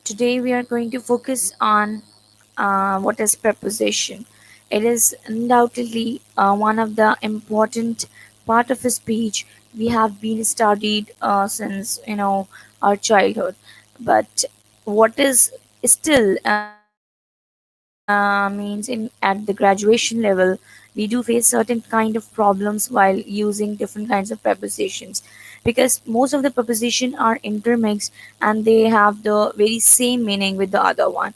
Today we are going to focus on what is preposition. It is undoubtedly one of the important part of a speech. We have been studied since our childhood, but what is still means in at the graduation level, we do face certain kind of problems while using different kinds of prepositions, because most of the preposition are intermixed and they have the very same meaning with the other one.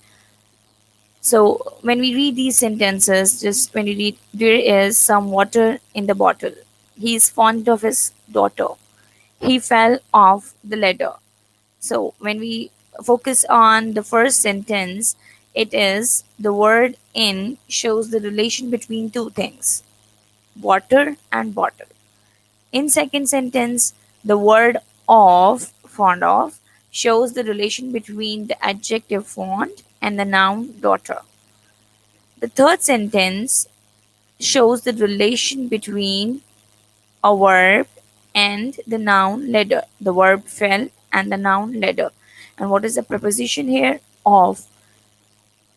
So when we read these sentences, just when you read, there is some water in the bottle. He is fond of his daughter. He fell off the ladder. So when we focus on the first sentence, it is the word in shows the relation between two things, water and bottle. In second sentence, the word of, fond of, shows the relation between the adjective fond and the noun daughter. The third sentence shows the relation between a verb and the noun ladder. The verb fell and the noun ladder. And what is the preposition here? Of.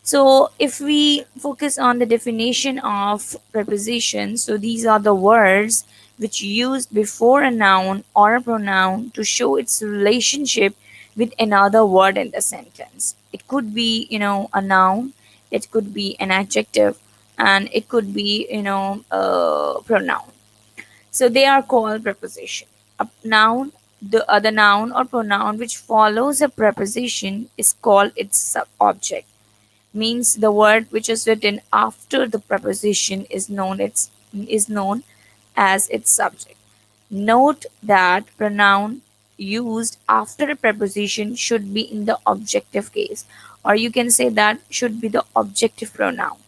So if we focus on the definition of preposition, so these are the words which used before a noun or a pronoun to show its relationship with another word in the sentence. It could be, a noun, it could be an adjective, and it could be, a pronoun. So they are called preposition. A noun, the other noun or pronoun which follows a preposition is called its object. Means the word which is written after the preposition is known as its subject. Note that pronoun used after a preposition should be in the objective case, or you can say that should be the objective pronoun.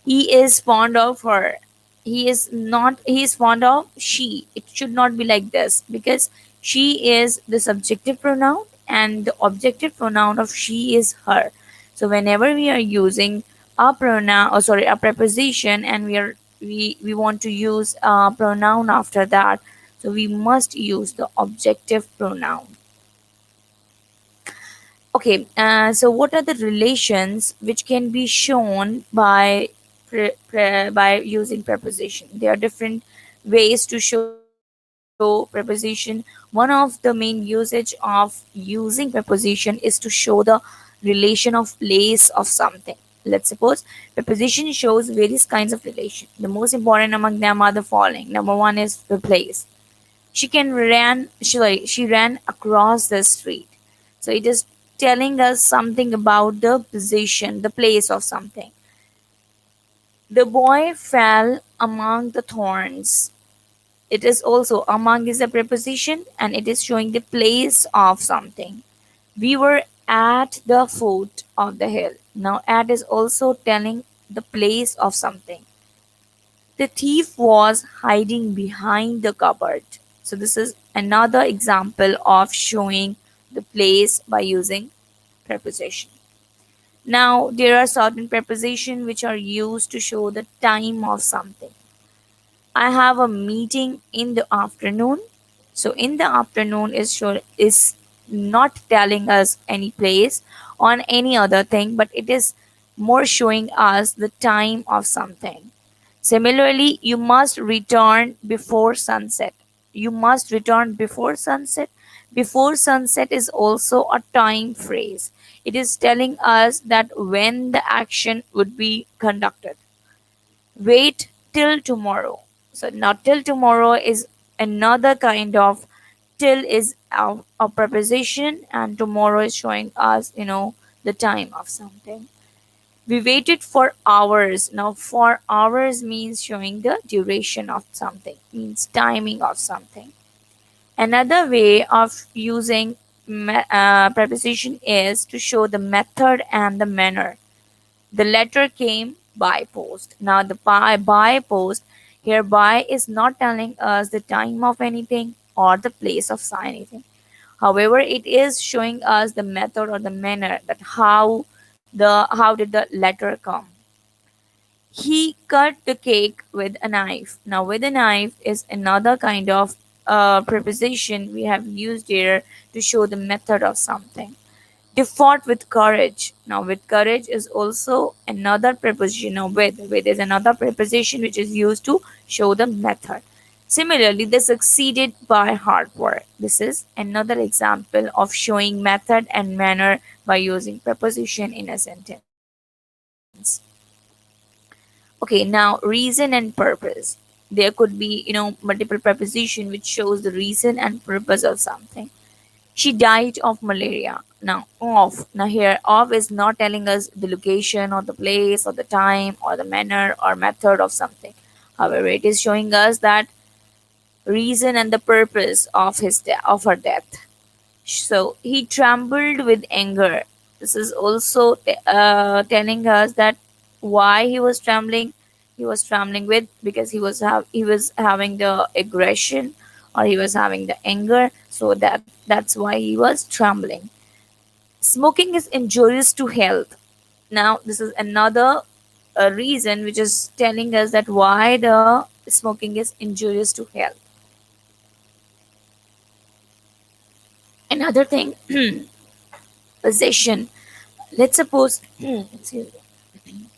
He is fond of her. He is fond of she. It should not be like this, because she is the subjective pronoun and the objective pronoun of she is her. So whenever we are using a pronoun, or sorry, a preposition, and we want to use a pronoun after that, so we must use the objective pronoun. Okay, so what are the relations which can be shown by by using preposition? There are different ways to show preposition. One of the main usage of using preposition is to show the relation of place of something. Let's suppose preposition shows various kinds of relation. The most important among them are the following. Number one is the place. She ran across the street. So it is telling us something about the position, the place of something. The boy fell among the thorns. It is also, among is a preposition and it is showing the place of something. We were at the foot of the hill. Now at is also telling the place of something. The thief was hiding behind the cupboard. So this is another example of showing the place by using preposition. Now there are certain prepositions which are used to show the time of something. I have a meeting in the afternoon. So in the afternoon is not telling us any place on any other thing, but it is more showing us the time of something. Similarly, you must return before sunset. You must return before sunset. Before sunset is also a time phrase. It is telling us that when the action would be conducted. Wait till tomorrow. So now till tomorrow is another kind of, till is a preposition and tomorrow is showing us, the time of something. We waited for hours. Now, for hours means showing the duration of something, means timing of something. Another way of using preposition is to show the method and the manner. The letter came by post. Now, the by post here, by is not telling us the time of anything or the place of anything. However, it is showing us the method or the manner, that how did the letter come. He cut the cake with a knife. Now, with a knife is another kind of preposition we have used here to show the method of something. They fought with courage. Now, with courage is also another preposition. Now, with is another preposition which is used to show the method. Similarly, they succeeded by hard work. This is another example of showing method and manner by using preposition in a sentence. Okay, now reason and purpose. There could be, multiple preposition which shows the reason and purpose of something. She died of malaria. Now, of. Now, here, of is not telling us the location or the place or the time or the manner or method of something. However, it is showing us that reason and the purpose of of her death. So he trembled with anger. This is also telling us that why he was trembling. He was trembling with because he was having the aggression or he was having the anger. So that's why he was trembling. Smoking is injurious to health. Now this is another reason which is telling us that why the smoking is injurious to health. Another thing, possession. Let's suppose excuse me.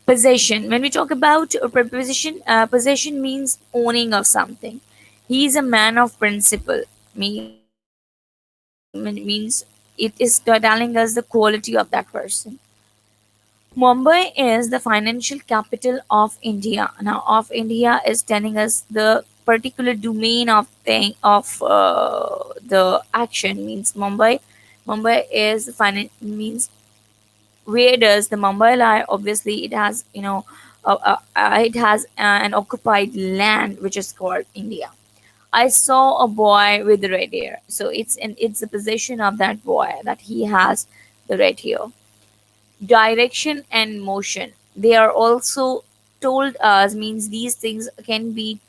Possession. When we talk about a preposition, possession means owning of something. He is a man of principle. Means it is telling us the quality of that person. Mumbai is the financial capital of India. Now, of India is telling us the particular domain of the action. Means Mumbai. Mumbai is means where does the Mumbai lie? Obviously, it has an occupied land which is called India. I saw a boy with red hair, so it's the possession of that boy that he has the red hair. Direction and motion. They are also told us means these things can be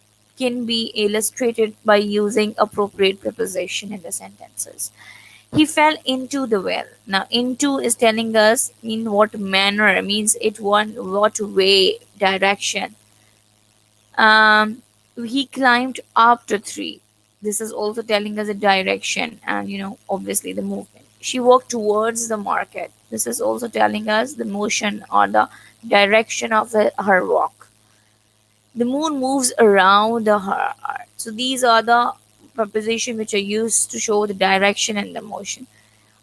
illustrated by using appropriate preposition in the sentences. He fell into the well. Now, into is telling us in what manner, means it what way, direction. He climbed up the tree. This is also telling us a direction and obviously the movement. She walked towards the market. This is also telling us the motion or the direction of her walk. The moon moves around the heart. So these are the prepositions which are used to show the direction and the motion.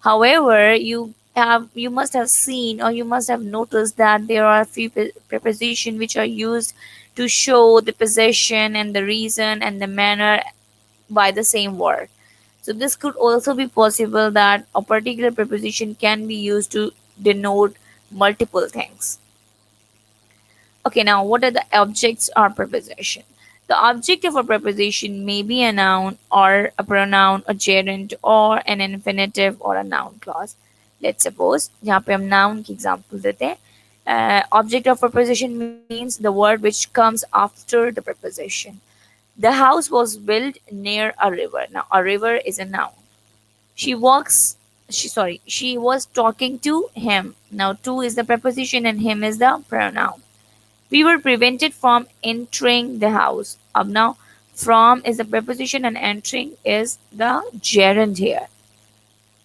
However, you must have seen or you must have noticed that there are a few prepositions which are used to show the possession and the reason and the manner by the same word. So this could also be possible that a particular preposition can be used to denote multiple things. Okay, now what are the objects or preposition? The object of a preposition may be a noun or a pronoun, a gerund or an infinitive or a noun clause. Let's suppose यहाँ पे हम noun की example देते हैं. Object of preposition means the word which comes after the preposition. The house was built near a river. Now a river is a noun. She walks. She was talking to him. Now to is the preposition and him is the pronoun. We were prevented from entering the house. Up now, from is the preposition and entering is the gerund here.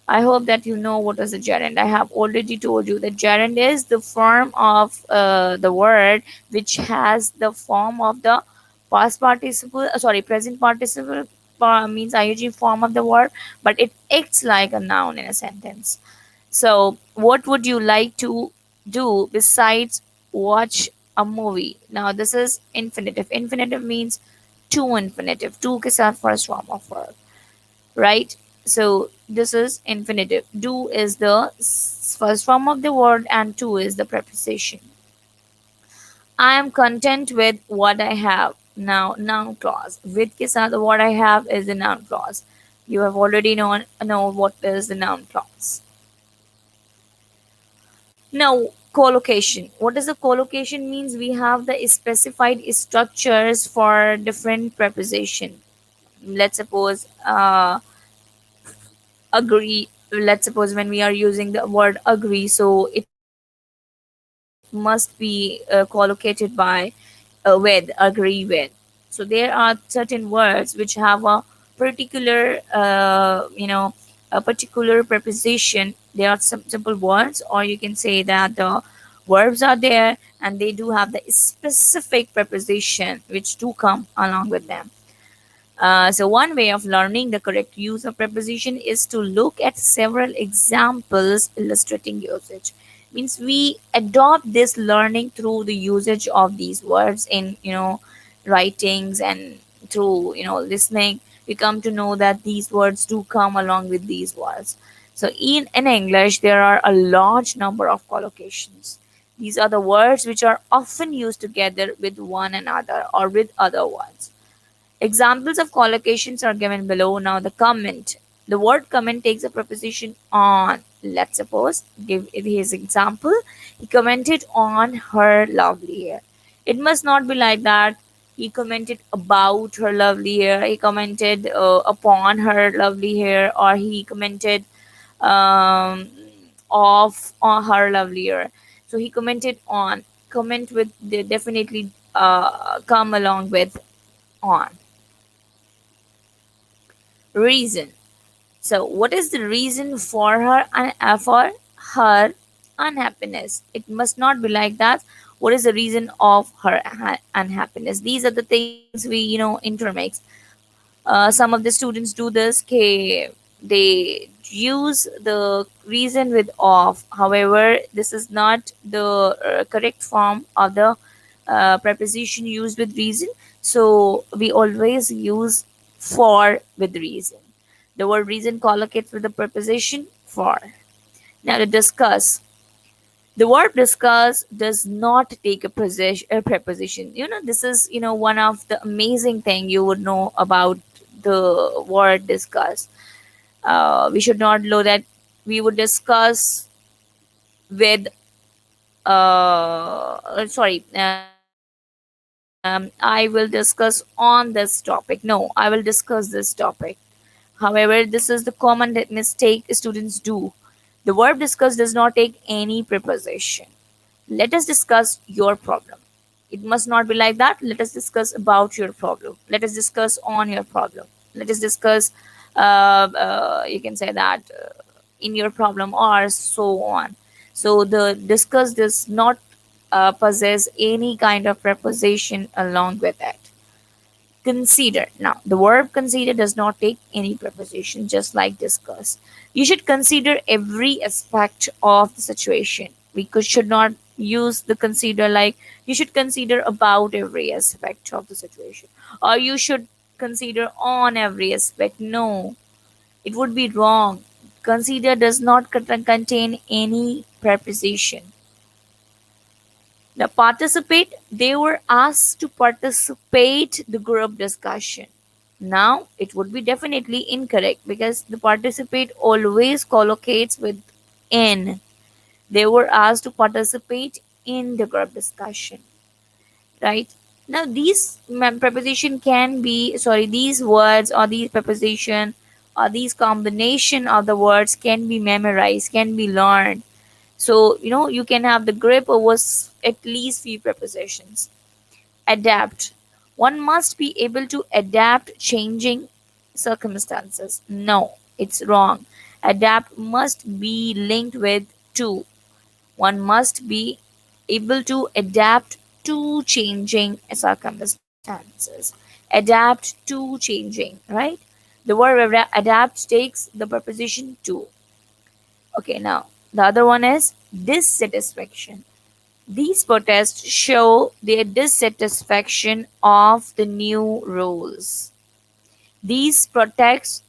I hope that you know what is a gerund. I have already told you that gerund is the form of the word which has the form of the past participle, present participle means ing form of the word, but it acts like a noun in a sentence. So, what would you like to do besides watch a movie? Now, this is infinitive. Infinitive means to infinitive. To ke saath first form of verb, right? So, this is infinitive. Do is the first form of the word, and to is the preposition. I am content with what I have. Now, noun clause. With ke saath what I have is the noun clause. You have already know what is the noun clause. Now, collocation. What does the collocation means? We have the specified structures for different preposition. Let's suppose agree. Let's suppose when we are using the word agree, so it must be collocated by with, agree with. So there are certain words which have a particular a particular preposition. There are some simple words, or you can say that the verbs are there and they do have the specific preposition which do come along with them. So one way of learning the correct use of preposition is to look at several examples illustrating usage. Means we adopt this learning through the usage of these words in writings, and through listening. We come to know that these words do come along with these words. So in English there are a large number of collocations. These are the words which are often used together with one another or with other words. Examples of collocations are given below. Now, the comment. The word comment takes a preposition on. Let's suppose, give his example. He commented on her lovely hair. It must not be like that. He commented about her lovely hair. He commented upon her lovely hair, or he commented um, of on her lovely hair. So he commented on. Comment with the definitely come along with on. Reason. So, what is the reason for her unhappiness? It must not be like that. What is the reason of her unhappiness? These are the things we intermix. Some of the students do this. They use the reason with of. However, this is not the correct form of the preposition used with reason. So we always use for with reason. The word reason collocates with the preposition for. Now to discuss. The verb discuss does not take a preposition. This is one of the amazing thing you would know about the word discuss. We should not know that we would discuss with sorry I will discuss on this topic. No, I will discuss this topic. However, this is the common mistake students do. The verb discuss does not take any preposition. Let us discuss your problem. It must not be like that. Let us discuss about your problem. Let us discuss on your problem. Let us discuss, you can say that in your problem, or so on. So the discuss does not possess any kind of preposition along with it. Consider. Now, the verb consider does not take any preposition, just like discuss. You should consider every aspect of the situation. Should not use the consider like you should consider about every aspect of the situation, or you should consider on every aspect. No, it would be wrong. Consider does not contain any preposition. Now, participate, they were asked to participate the group discussion. Now, it would be definitely incorrect because the participate always collocates with in. They were asked to participate in the group discussion, right? Now, preposition can be, sorry, these words or these preposition or these combination of the words can be memorized, can be learned. So, you can have the grip over at least few prepositions. Adapt. One must be able to adapt changing circumstances. No, it's wrong. Adapt must be linked with to. One must be able to adapt to changing circumstances. Adapt to changing, right? The word adapt takes the preposition to. Okay, now the other one is dissatisfaction. These protests show their dissatisfaction of the new rules. These protests,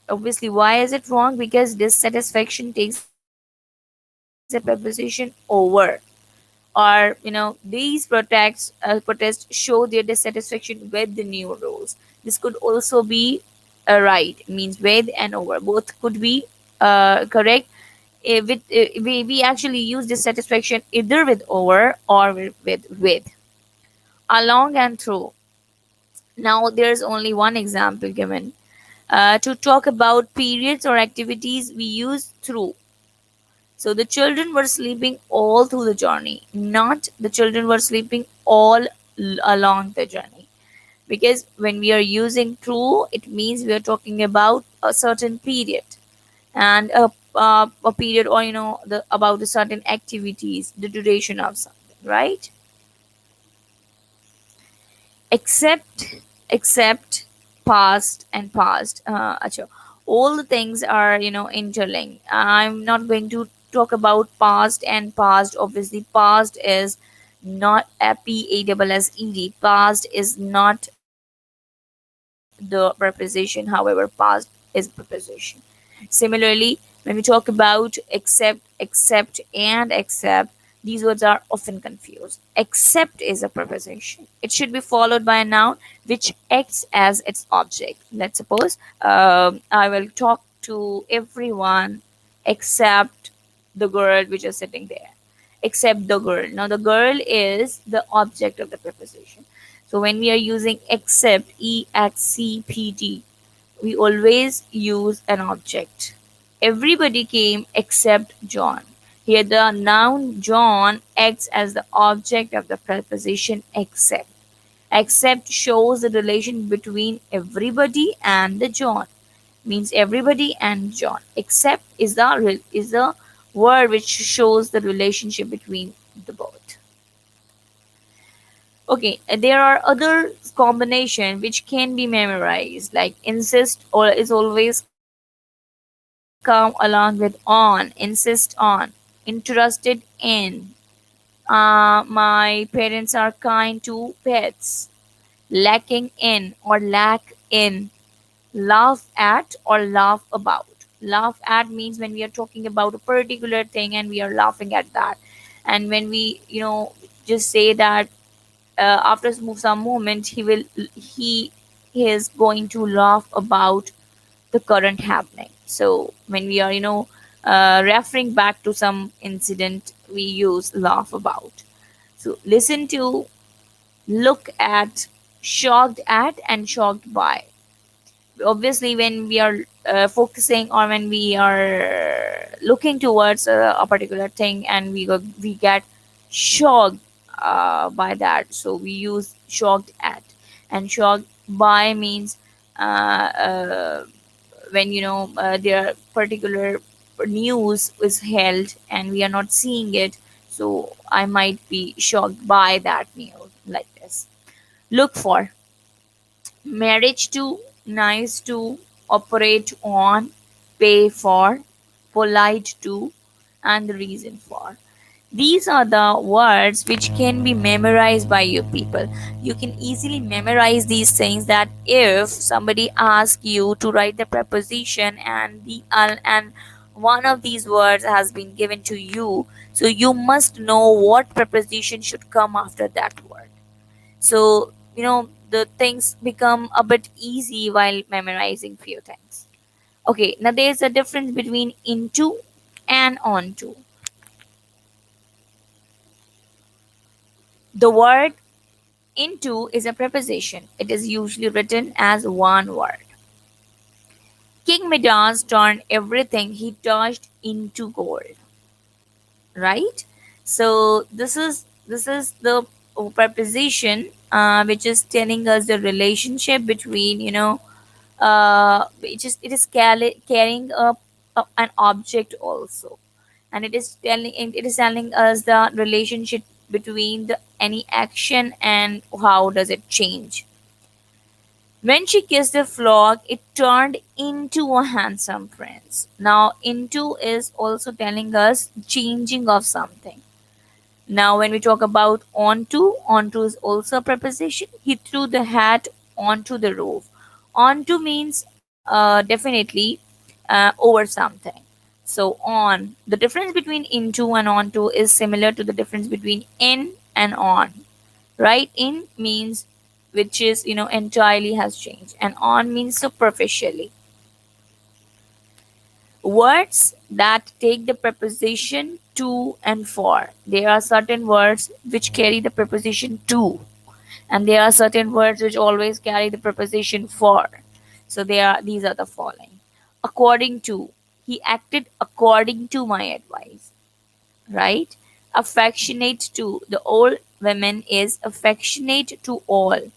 obviously, why is it wrong? Because dissatisfaction takes a preposition over. Or, these protests show their dissatisfaction with the new rules. This could also be right, means with and over. Both could be correct. We actually use dissatisfaction either with over or with along and through. Now there's only one example given. To talk about periods or activities, we use through. So the children were sleeping all through the journey, not the children were sleeping all along the journey. Because when we are using through, it means we are talking about a certain period. and a period, or the about the certain activities, the duration of something, right? Except past and past, acha. All the things are interlinked. I'm not going to talk about past and past. Obviously past is not a PASSED. Past is not the preposition, however past is preposition. Similarly, when we talk about accept and accept, these words are often confused. Accept is a preposition. It should be followed by a noun which acts as its object. Let's suppose I will talk to everyone except the girl which is sitting there. Except the girl. Now, the girl is the object of the preposition. So, when we are using except, EXCPT, we always use an object. Everybody came except John. Here, the noun John acts as the object of the preposition except. Except shows the relation between everybody and the John. Means everybody and John. Except is the word which shows the relationship between the both. Okay, there are other combination which can be memorized, like insist or is always come along with on, insist on, interested in. My parents are kind to pets. Lacking in or lack in. Laugh at or laugh about. Laugh at means when we are talking about a particular thing and we are laughing at that. And when we, just say that after some moment he is going to laugh about the current happening. So when we are referring back to some incident, we use laugh about. So listen to, look at, shocked at, and shocked by. Obviously when we are focusing, or when we are looking towards a particular thing and we get shocked by that, so we use shocked at. And shocked by means when there are particular news is held and we are not seeing it, so I might be shocked by that news, like this. Look for, marriage to, nice to, operate on, pay for, polite to, and the reason for. These are the words which can be memorized by you people. You can easily memorize these things, that if somebody asks you to write the preposition and and one of these words has been given to you, so you must know what preposition should come after that word. So the things become a bit easy while memorizing few things. Okay, now there's a difference between into and onto. The word into is a preposition. It is usually written as one word. King Midas turned everything he touched into gold, right? So this is the preposition which is telling us the relationship between carrying an object also, and it is telling us the relationship between the any action and how does it change. When she kissed the frog, it turned into a handsome prince. Now into is also telling us changing of something. Now, when we talk about onto is also a preposition. He threw the hat onto the roof. Onto means definitely over something. So, on. The difference between into and onto is similar to the difference between in and on. Right? In means which is, entirely has changed, and on means superficially. Words that take the preposition to and for. There are certain words which carry the preposition to, and there are certain words which always carry the preposition for. So these are the following. According to, he acted according to my advice, right? Affectionate to, the old woman is affectionate to all.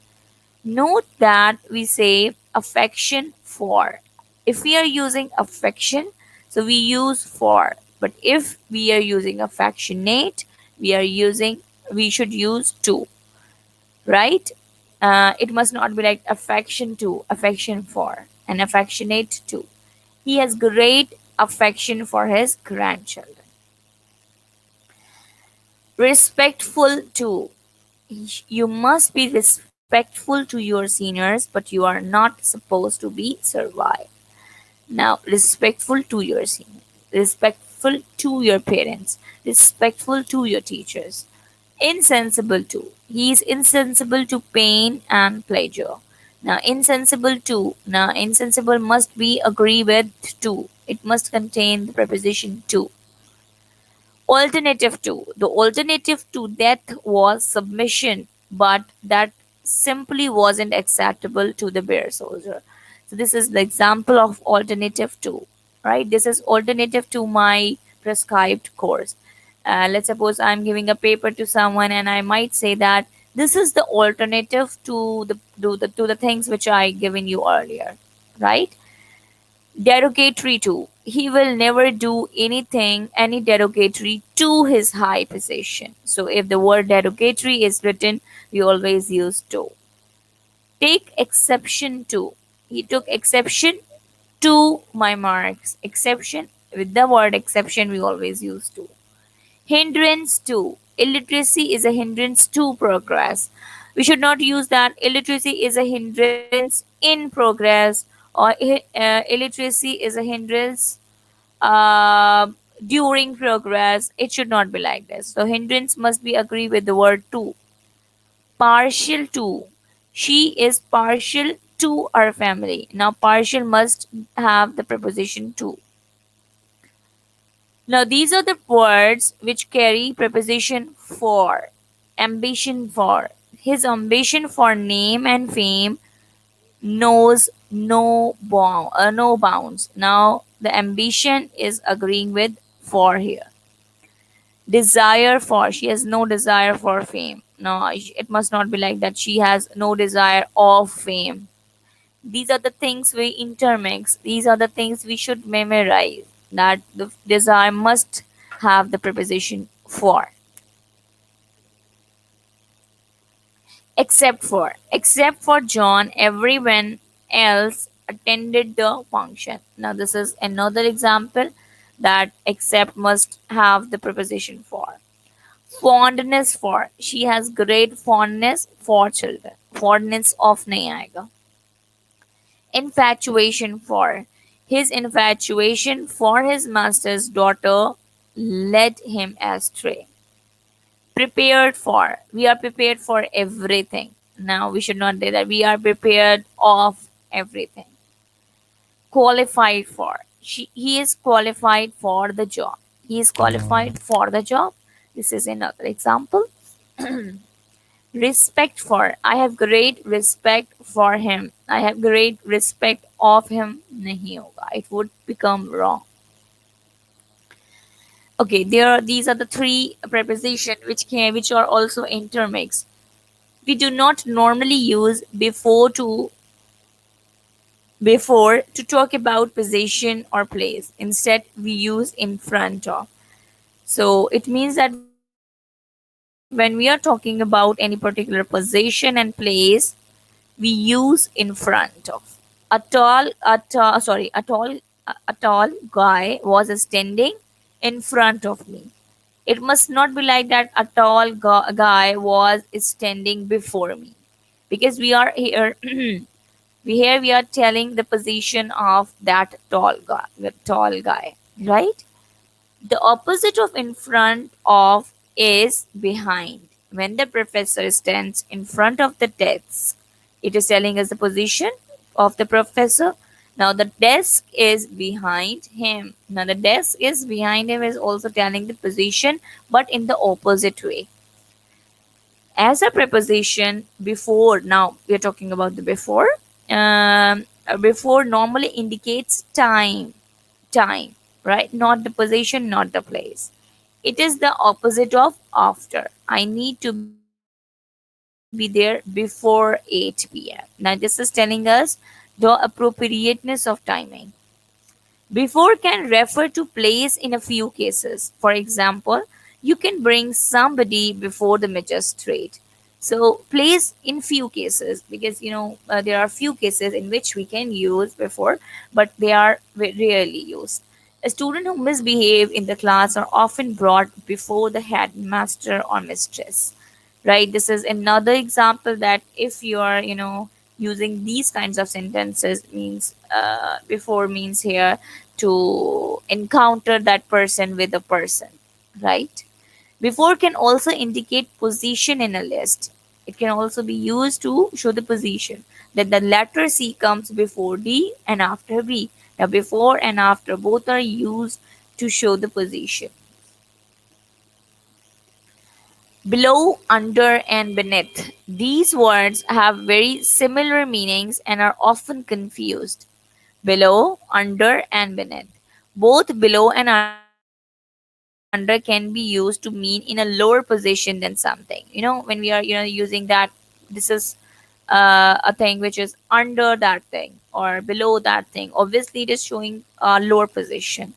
Note that we say affection for. If we are using affection, So we use for. But if we are using affectionate, we are using, we should use to, right? It must not be like affection to, affection for, and affectionate to. He has great affection for his grandchildren. Respectful to. You must be respectful to your seniors, but you are not supposed to be servile. Now, respectful to your seniors, respectful to your parents, respectful to your teachers. Insensible to. He is insensible to pain and pleasure. Now, insensible to. Now, insensible must be agree with to. It must contain the preposition to. Alternative to. The alternative to death was submission, but that simply wasn't acceptable to the bear soldier. So this is the example of alternative to, right? This is alternative to my prescribed course. Let's suppose I'm giving a paper to someone, and I might say that this is the alternative to the things which I given you earlier, right? Derogatory to. He will never do anything any derogatory to his high position. So if the word derogatory is written, we always use to. Take exception to. He took exception to my marks. Exception, with the word exception, we always use to. Hindrance to. Illiteracy is a hindrance to progress. We should not use that illiteracy is a hindrance in progress, or illiteracy is a hindrance uh, during progress. It should not be like this. So hindrance must be agree with the word to. Partial to. She is partial to our family. Now partial must have the preposition to. Now these are the words which carry preposition for. Ambition for. His ambition for name and fame knows no bounds. Now the ambition is agreeing with for here. Desire for. She has no desire for fame. No, it must not be like that. She has no desire of fame. These are the things we intermix. These are the things we should memorize. That the desire must have the preposition for. Except for John, everyone else attended the function. Now this is another example that except must have the preposition for. Fondness for. She has great fondness for children. Fondness of Niagara. Infatuation for. His infatuation for his master's daughter led him astray. Prepared for. We are prepared for everything. Now we should not say that. We are prepared of everything. Qualified for. He is qualified for the job. He is qualified for the job. This is another example. Respect for. I have great respect for him. I have great respect of him. Nahi hoga. It would become wrong. Okay, these are the three prepositions which are also intermixed. We do not normally use before to talk about position or place. Instead, we use in front of. So it means that when we are talking about any particular position and place, we use in front of. A tall guy was standing in front of me. It must not be like that a tall guy was standing before me, because we are here we are telling the position of that tall guy, right? The opposite of in front of is behind. When the professor stands in front of the desk, it is telling us the position of the professor. Now the desk is behind him. Now the desk is behind him is also telling the position, but in the opposite way. As a preposition before, now we are talking about the before. Before normally indicates time, right? Not the position, not the place. It is the opposite of after. I need to be there before 8 p.m. Now this is telling us the appropriateness of timing. Before can refer to place in a few cases. For example, you can bring somebody before the magistrate. So, place in few cases, because there are few cases in which we can use before, but they are rarely used. A student who misbehave in the class are often brought before the headmaster or mistress, right? This is another example that if you are using these kinds of sentences, means before means here to encounter that person with a person, right? Before can also indicate position in a list. It can also be used to show the position, that the letter C comes before D and after B. Now before and after both are used to show the position. Below, under, and beneath. These words have very similar meanings and are often confused. Below, under, and beneath. Both below and under can be used to mean in a lower position than something. When we are using that, this is a thing which is under that thing or below that thing. Obviously, it is showing a lower position.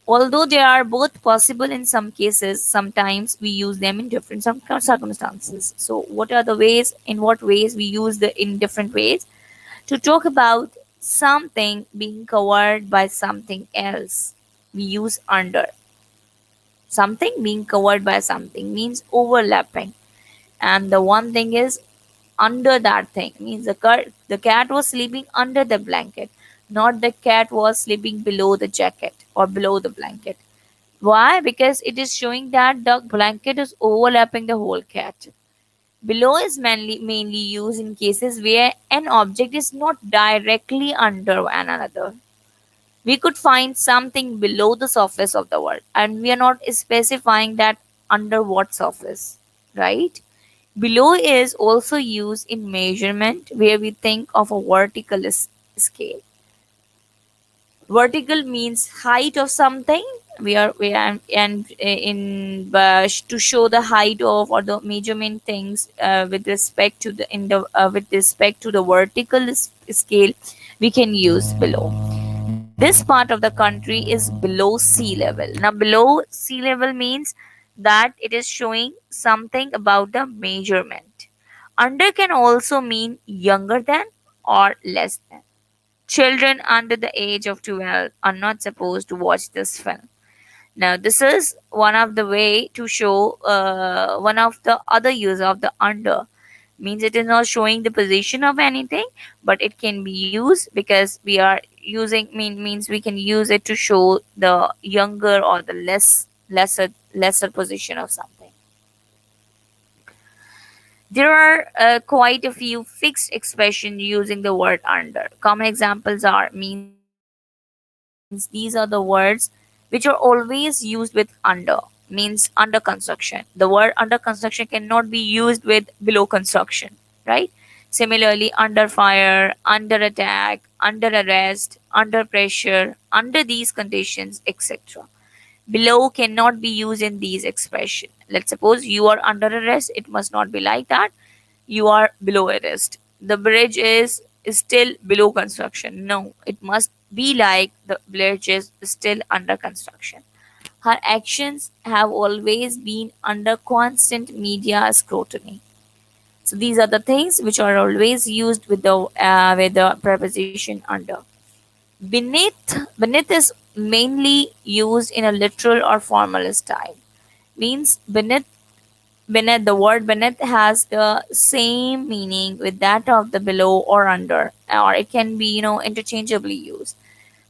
Although they are both possible in some cases, sometimes we use them in different circumstances. So, what are the ways? In what ways we use the in different ways? To talk about something being covered by something else, we use under. Something being covered by something means overlapping, and the one thing is under that thing means the cat was sleeping under the blanket, not the cat was sleeping below the jacket or below the blanket. Why? Because it is showing that the blanket is overlapping the whole cat. Below is mainly used in cases where an object is not directly under one another. We could find something below the surface of the world, and we are not specifying that under what surface, right? Below is also used in measurement where we think of a vertical scale. Vertical means height of something. We are and in to show the height of or the measurement things with respect to the in the with respect to the vertical scale, we can use below. This part of the country is below sea level. Now below sea level means that it is showing something about the measurement. Under can also mean younger than or less than. Children under the age of 12 are not supposed to watch this film. Now, this is one of the way to show one of the other use of the under. Means it is not showing the position of anything, but it can be used because we are using means we can use it to show the younger or the lesser position of something. There are quite a few fixed expressions using the word under. Common examples are means these are the words which are always used with under, means under construction. The word under construction cannot be used with below construction, right? Similarly, under fire, under attack, under arrest, under pressure, under these conditions, etc. Below cannot be used in these expressions. Let's suppose you are under arrest, it must not be like that. You are below arrest. The bridge is still below construction. No, it must be like the bridge is still under construction. Her actions have always been under constant media scrutiny. So these are the things which are always used with the preposition under. Beneath is mainly used in a literal or formal style. Means beneath the word beneath has the same meaning with that of the below or under, or it can be interchangeably used.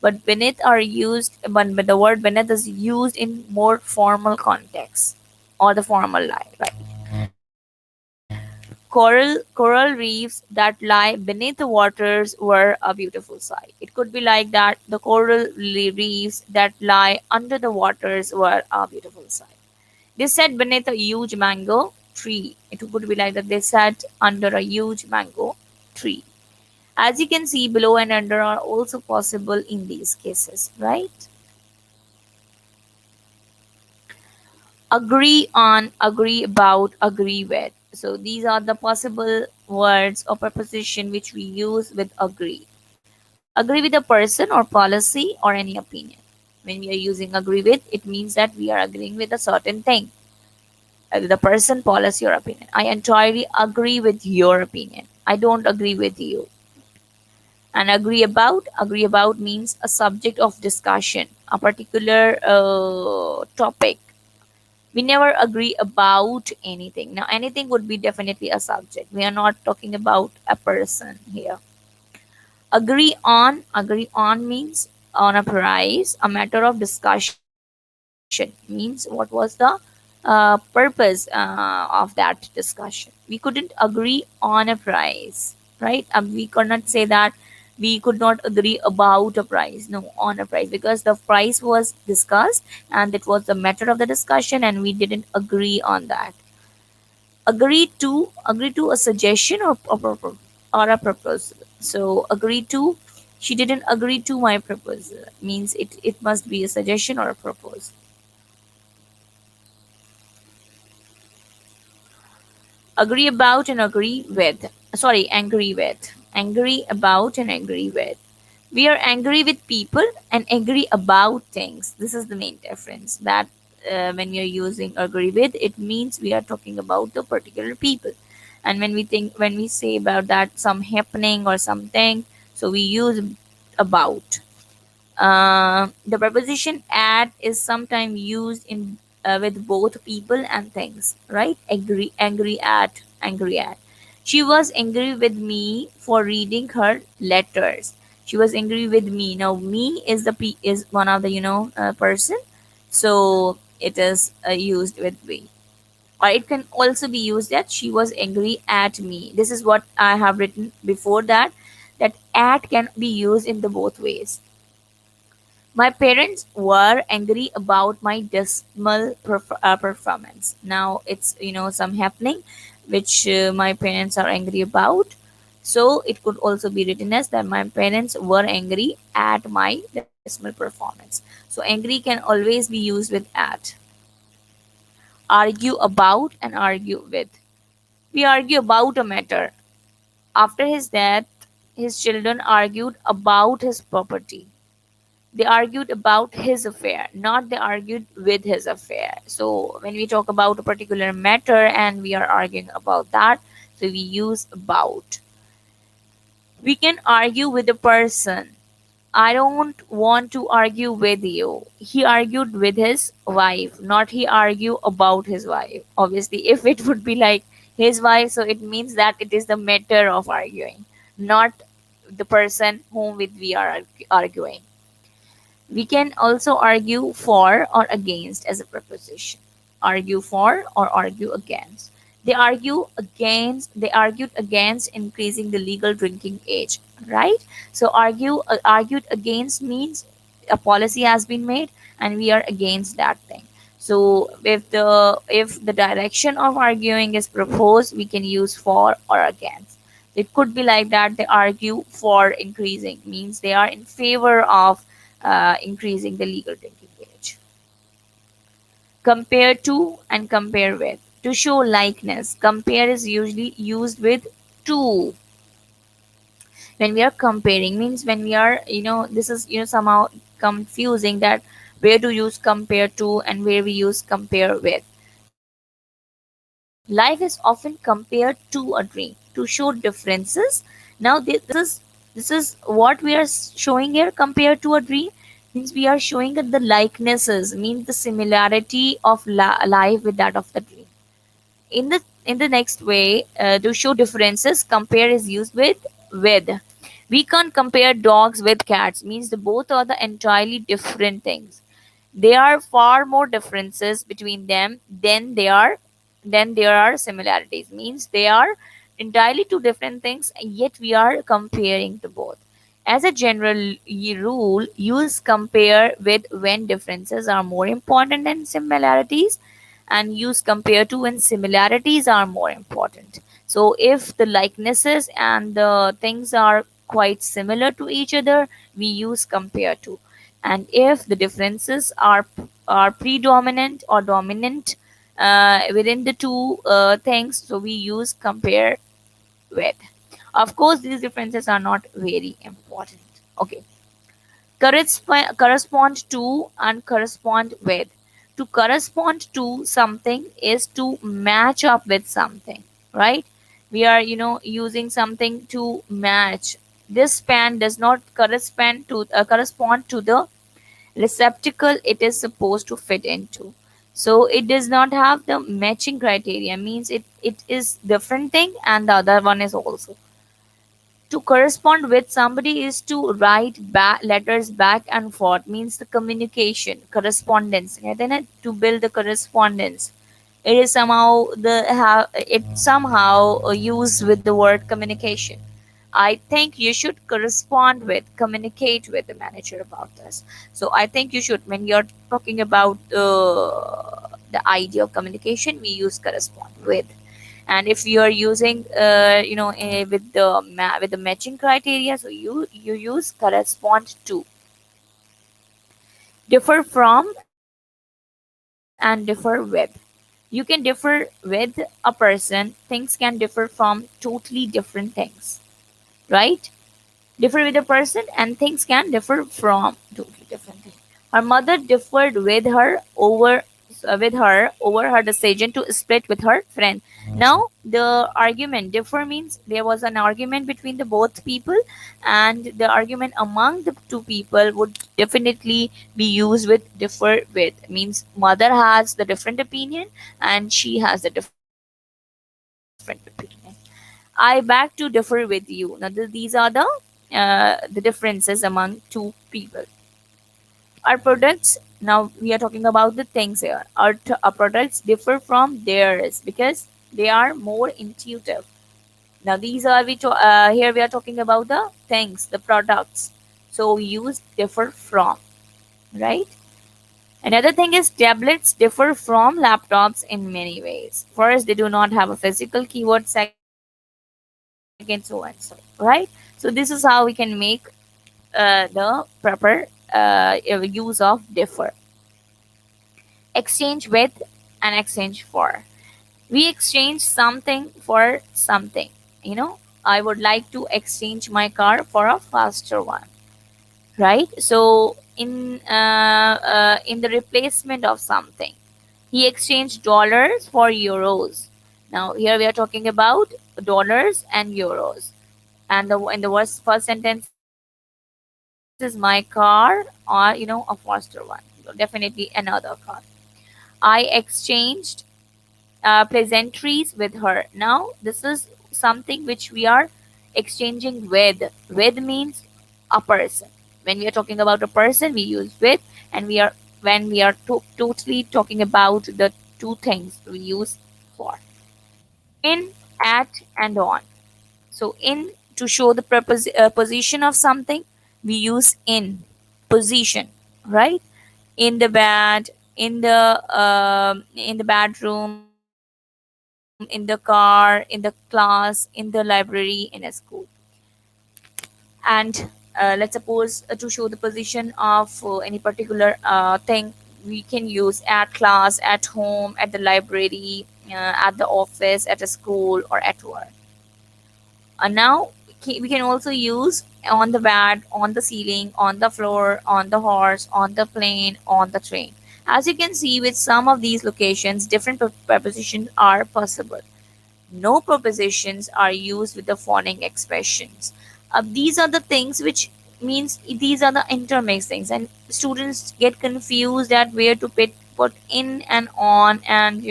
But beneath are used, but the word beneath is used in more formal context or the formal line, right? Coral reefs that lie beneath the waters were a beautiful sight. It could be like that the reefs that lie under the waters were a beautiful sight. They sat beneath a huge mango tree. It could be like that they sat under a huge mango tree. As you can see, below and under are also possible in these cases, right? Agree on, agree about, agree with. So these are the possible words or preposition which we use with agree. Agree with a person or policy or any opinion. When we are using agree with, it means that we are agreeing with a certain thing, the person, policy, or opinion. I entirely agree with your opinion. I don't agree with you. And agree about means a subject of discussion, a particular topic. We never agree about anything. Now, anything would be definitely a subject. We are not talking about a person here. Agree on means on a price, a matter of discussion means what was the purpose of that discussion. We couldn't agree on a price, right? We could not say that we could not agree about a price. No, on a price, because the price was discussed and it was the matter of the discussion and we didn't agree on that. Agree to a suggestion or a proposal. So agree to, she didn't agree to my proposal means it must be a suggestion or a proposal. Agree about and agree with, sorry, angry with, angry about and angry with. We are angry with people and angry about things. This is the main difference, that when you're using agree with, it means we are talking about the particular people. And when we say about that some happening or something, so we use about. The preposition at is sometimes used in with both people and things, right? Agree, angry at. She was angry with me for reading her letters. She was angry with me. Now, me is is one of the person, so it is used with we. Or it can also be used that she was angry at me. This is what I have written before that. That at can be used in the both ways. My parents were angry about my dismal performance. Now it's some happening which my parents are angry about. So it could also be written as that my parents were angry at my dismal performance. So angry can always be used with at. Argue about and argue with. We argue about a matter. After his death, his children argued about his property. They argued about his affair, not they argued with his affair. So when we talk about a particular matter and we are arguing about that, so we use about. We can argue with a person. I don't want to argue with you. He argued with his wife, not he argue about his wife. Obviously, if it would be like his wife, so it means that it is the matter of arguing, not the person whom with we are arguing. We can also argue for or against as a preposition. Argue for or argue against. They argued against increasing the legal drinking age, right? So argued against means a policy has been made and we are against that thing. So if the direction of arguing is proposed, we can use for or against. It could be like that they argue for increasing means they are in favor of increasing the legal drinking age. Compare to and compare with. To show likeness, compare is usually used with to. When we are comparing means when we are this is somehow confusing that where to use compare to and where we use compare with. Life is often compared to a dream to show differences. Now this is what we are showing here. Compared to a dream means we are showing that the likenesses means the similarity of life with that of the dream. In the next way, to show differences, compare is used with. We can't compare dogs with cats means the both are the entirely different things. There are far more differences between them than there are similarities means they are entirely two different things, yet we are comparing the both. As a general rule, use compare with when differences are more important than similarities, and use compare to when similarities are more important. So if the likenesses and the things are quite similar to each other, we use compare to. And if the differences are predominant or dominant within the two things, so we use compare with. Of course, these differences are not very important. Okay. Correspond to and correspond with. To correspond to something is to match up with something, right? We are, using something to match. This pen does not correspond to the receptacle it is supposed to fit into. So it does not have the matching criteria, means it is different thing and the other one is also. To correspond with somebody is to write letters back and forth, means the communication correspondence. And then to build the correspondence, it is somehow it somehow used with the word communication. I think you should correspond with, communicate with the manager about this. So I think you should, when you're talking about the idea of communication, we use correspond with. And if you are using with the matching criteria, so you use correspond to. Differ from and differ with. You can differ with a person, things can differ from totally different things, right? Differ with a person and things can differ from totally different things. Her mother differed with her over her decision to split with her friend. Now the argument differ means there was an argument between the both people, and the argument among the two people would definitely be used with differ with, means mother has the different opinion and she has the different opinion. I beg to differ with you. Now these are the differences among two people. Our products, now we are talking about the things here. Our products differ from theirs because they are more intuitive. Now these are here we are talking about the things, the products. So we use differ from, right? Another thing is tablets differ from laptops in many ways. First, they do not have a physical keyboard. Second, so and so, right? So this is how we can make the proper use of differ. Exchange with and exchange for. We exchange something for something. I would like to exchange my car for a faster one, right? So in the replacement of something, he exchanged dollars for euros. Now here we are talking about dollars and euros. And the in the first sentence is my car, or a faster one. So definitely another car. I exchanged pleasantries with her. Now this is something which we are exchanging with. With means a person. When we are talking about a person, we use with. And we are when we are totally talking about the two things, we use for. In, at, and on. So in, to show the position of something, we use in. Position, right? In the bed, in the bedroom, in the car, in the class, in the library, in a school. And let's suppose to show the position of any particular thing, we can use at class, at home, at the library, at the office, at a school, or at work. Now we can also use on the bed, on the ceiling, on the floor, on the horse, on the plane, on the train. As you can see, with some of these locations, different prepositions are possible. No prepositions are used with the following expressions. These are the things which means these are the intermixed things, and students get confused at where to put in and on, and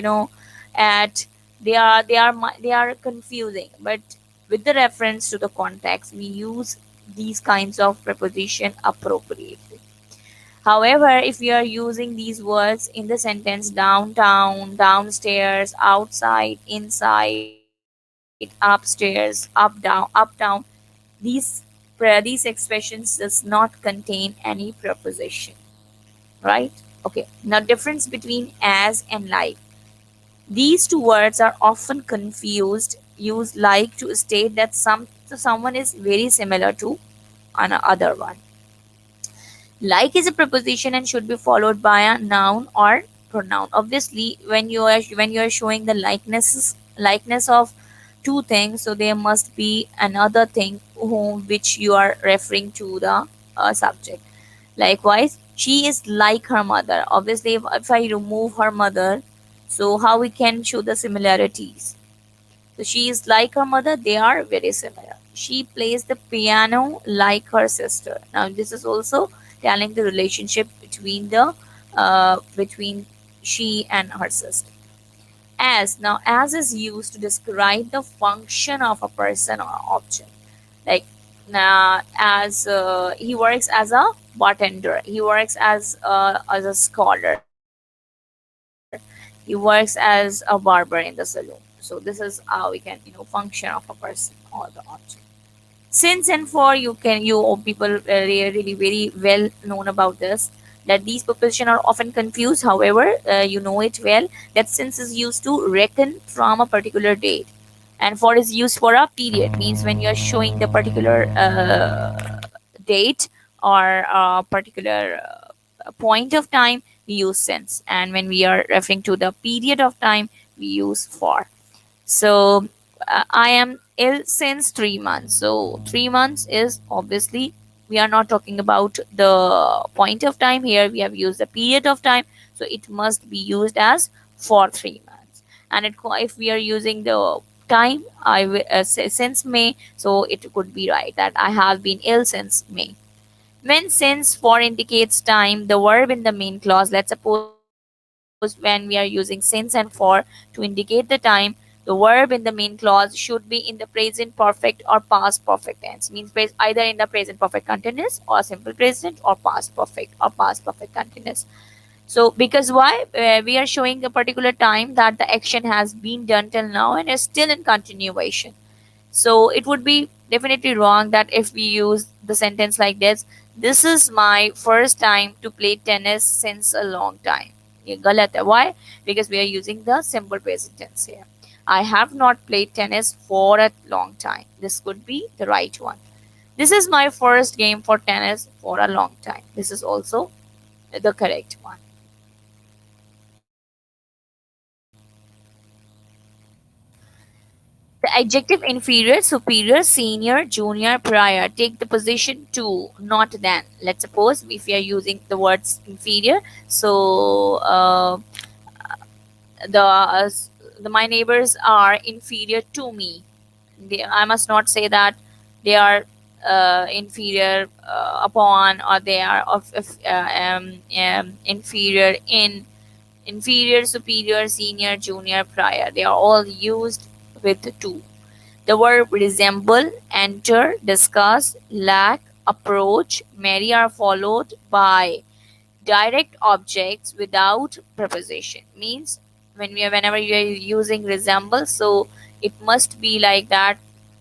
at they are confusing. But with the reference to the context, we use these kinds of preposition appropriately. However, if we are using these words in the sentence downtown, downstairs, outside, inside, upstairs, up down, these expressions does not contain any preposition, right? Okay. Now difference between as and like. These two words are often confused. Use like to state that someone is very similar to another one. Like is a preposition and should be followed by a noun or pronoun. Obviously, when you are showing the likeness of two things, so there must be another thing whom which you are referring to the subject. Likewise, she is like her mother. Obviously, if I remove her mother, so how we can show the similarities? So she is like her mother, they are very similar. She plays the piano like her sister. Now this is also telling the relationship between the between she and her sister. As is used to describe the function of a person or object. Like now, as he works as a bartender, he works as a scholar, he works as a barber in the saloon. So this is how we can function of a person or the object. Since and for, you people really very well known about this, that these prepositions are often confused. However, you know it well that since is used to reckon from a particular date, and for is used for a period, means when you are showing the particular date or a particular point of time, we use since, and when we are referring to the period of time, we use for. So I am ill since 3 months. So 3 months is obviously, we are not talking about the point of time here. We have used the period of time, so it must be used as for 3 months. And if we are using the time, since May, so it could be right that I have been ill since May. When since for indicates time, the verb in the main clause, let's suppose when we are using since and for to indicate the time, the verb in the main clause should be in the present perfect or past perfect tense. Means either in the present perfect continuous or simple present or past perfect or past perfect continuous. So because why? We are showing a particular time that the action has been done till now and is still in continuation. So it would be definitely wrong that if we use the sentence like this is my first time to play tennis since a long time. ये गलत है. Why? Because we are using the simple present tense here. I have not played tennis for a long time. This could be the right one. This is my first game for tennis for a long time. This is also the correct one. The adjective inferior, superior, senior, junior, prior take the position to, not than. Let's suppose if we are using the words inferior, so the my neighbors are inferior to me. I must not say that they are inferior upon, or they are inferior in. Inferior, superior, senior, junior, prior, they are all used with to. The verb resemble, enter, discuss, lack, approach, marry are followed by direct objects without preposition. Means whenever you are using resemble, so it must be like that.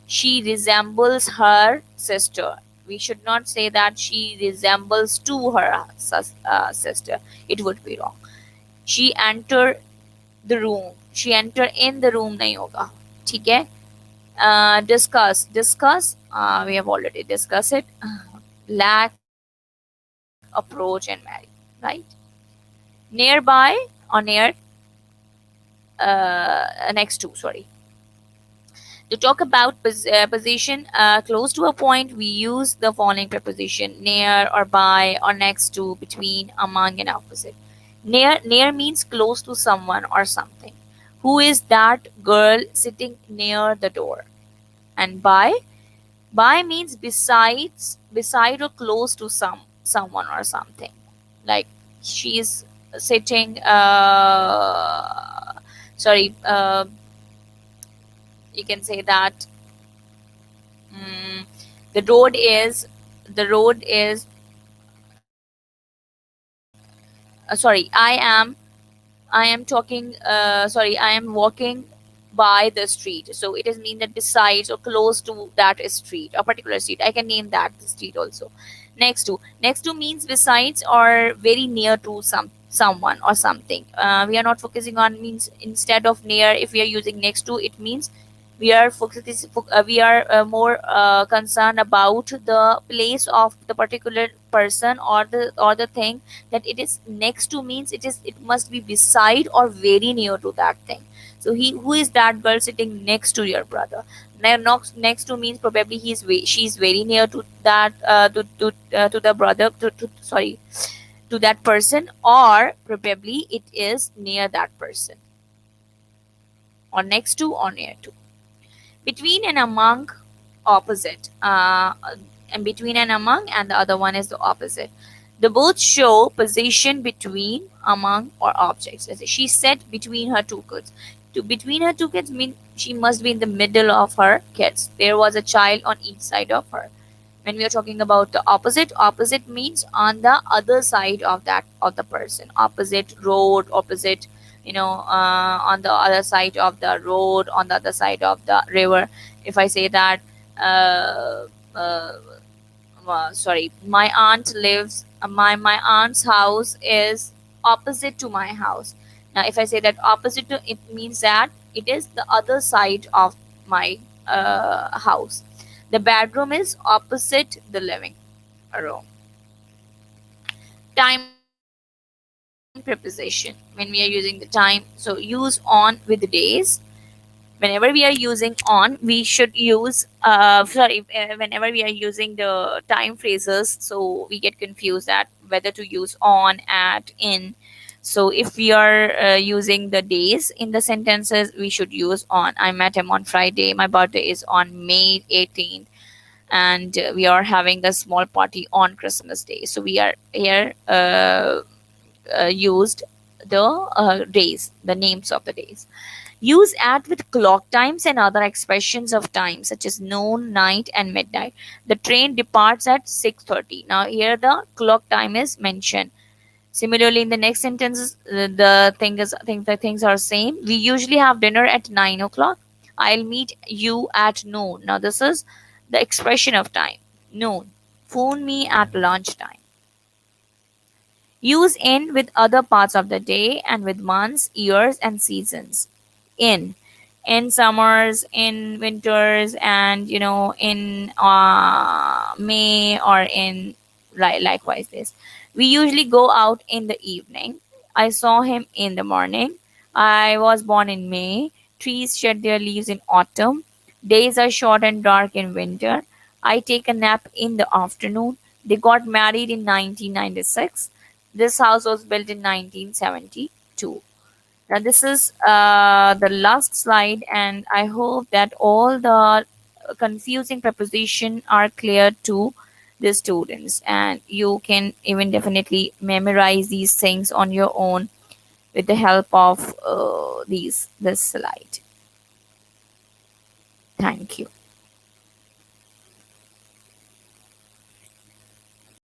She resembles her sister. We should not say that she resembles to her sister. It would be wrong. She enter the room. She enter in the room नहीं होगा. ठीक है. Discuss, we have already discussed it. Lack, approach, and marry, right? Nearby or near, next to, sorry. To talk about position close to a point, we use the following preposition: near or by or next to, between, among, and opposite. Near means close to someone or something. Who is that girl sitting near the door? And by means beside or close to someone or something. Like she is sitting sorry you can say that mm, the road is sorry, I am talking, sorry, I am walking by the street. So it is mean that besides or close to that street, a particular street. I can name that street also. Next to means besides or very near to someone or something. We are not focusing on means instead of near. If we are using next to, it means we are more concerned about the place of the particular person or the thing, that it is next to means it must be beside or very near to that thing. So he, who is that girl sitting next to your brother? Now, next to means probably she's very near to that to the brother, to sorry, to that person, or probably it is near that person, or next to, or near to. Between and among, opposite, and between and among, and the other one is the opposite. The both show position between, among, or objects. As she sat between her two kids. To between her two kids mean she must be in the middle of her kids. There was a child on each side of her. When we are talking about the opposite, opposite means on the other side of that, of the person. Opposite road, opposite, on the other side of the road, on the other side of the river. If I say that, uh, uh, sorry, my aunt lives, my aunt's house is opposite to my house. Now if I say that opposite to, it means that it is the other side of my house. The bedroom is opposite the living room. Time preposition. When we are using the time, so use on with the days. Whenever we are using on, we should use whenever we are using the time phrases, so we get confused that whether to use on, at, in. So if we are using the days in the sentences, we should use on. I met him on Friday. My birthday is on May 18th, and we are having a small party on Christmas Day. So we are here used the days, the names of the days. Use at with clock times and other expressions of time, such as noon, night, and midnight. The train departs at 6:30. Now here the clock time is mentioned. Similarly, in the next sentences, the things are same. We usually have dinner at 9 o'clock. I'll meet you at noon. Now this is the expression of time. Noon. Phone me at lunchtime. Use in with other parts of the day and with months, years, and seasons. In. In summers, in winters, and in May, or in likewise this. We usually go out in the evening. I saw him in the morning. I was born in May. Trees shed their leaves in autumn. Days are short and dark in winter. I take a nap in the afternoon. They got married in 1996. This house was built in 1972. Now, this is the last slide, and I hope that all the confusing preposition are clear to the students, and you can even definitely memorize these things on your own with the help of this slide. Thank you.